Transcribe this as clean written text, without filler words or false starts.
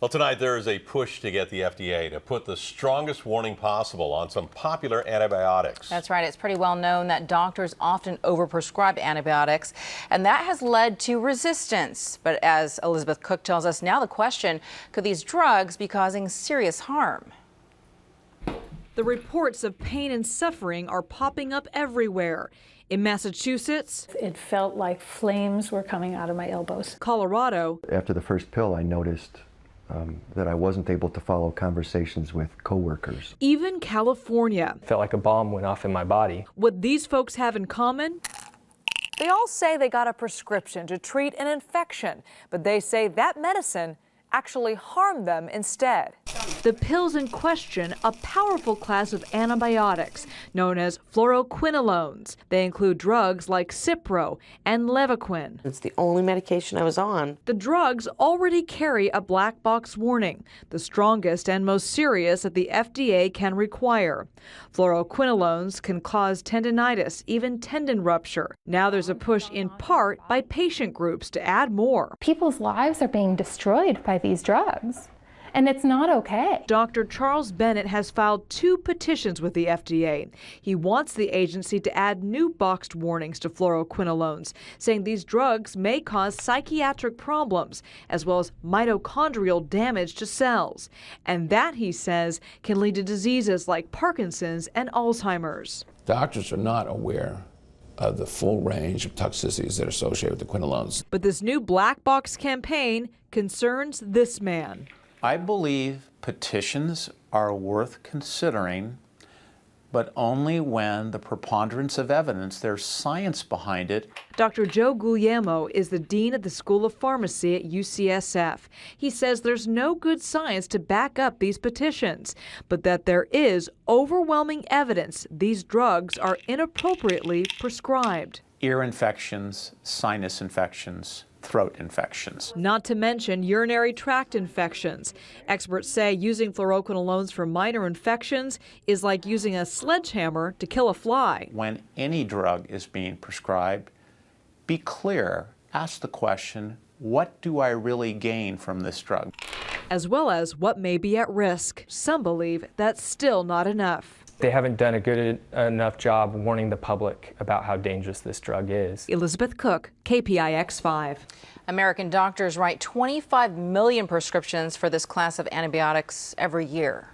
Well, tonight there is a push to get the FDA to put the strongest warning possible on some popular antibiotics. That's right. It's pretty well known that doctors often overprescribe antibiotics, and that has led to resistance. But as Elizabeth Cook tells us, now the question, could these drugs be causing serious harm? The reports of pain and suffering are popping up everywhere. In Massachusetts, it felt like flames were coming out of my elbows. Colorado, after the first pill, I noticed that I wasn't able to follow conversations with coworkers. Even California. Felt like a bomb went off in my body. What these folks have in common? They all say they got a prescription to treat an infection, but they say that medicine actually harmed them instead. The pills in question, a powerful class of antibiotics known as Fluoroquinolones. They include drugs like Cipro and Levaquin. It's the only medication I was on. The drugs already carry a black box warning, the strongest and most serious that the FDA can require. Fluoroquinolones can cause tendinitis, even tendon rupture. Now there's a push in part by patient groups to add more. People's lives are being destroyed by these drugs, and it's not okay. Dr. Charles Bennett has filed 2 petitions with the FDA. He wants the agency to add new boxed warnings to fluoroquinolones, saying these drugs may cause psychiatric problems as well as mitochondrial damage to cells. And that, he says, can lead to diseases like Parkinson's and Alzheimer's. Doctors are not aware of the full range of toxicities that are associated with the quinolones. But this new black box campaign concerns this man. I believe petitions are worth considering, but only when the preponderance of evidence, there's science behind it. Dr. Joe Guglielmo is the dean of the School of Pharmacy at UCSF. He says there's no good science to back up these petitions, but that there is overwhelming evidence these drugs are inappropriately prescribed. Ear infections, sinus infections, throat infections. Not to mention urinary tract infections. Experts say using fluoroquinolones for minor infections is like using a sledgehammer to kill a fly. When any drug is being prescribed, be clear. Ask the question, what do I really gain from this drug? As well as what may be at risk. Some believe that's still not enough. They haven't done a good enough job warning the public about how dangerous this drug is. Elizabeth Cook, KPIX 5. American doctors write 25 million prescriptions for this class of antibiotics every year.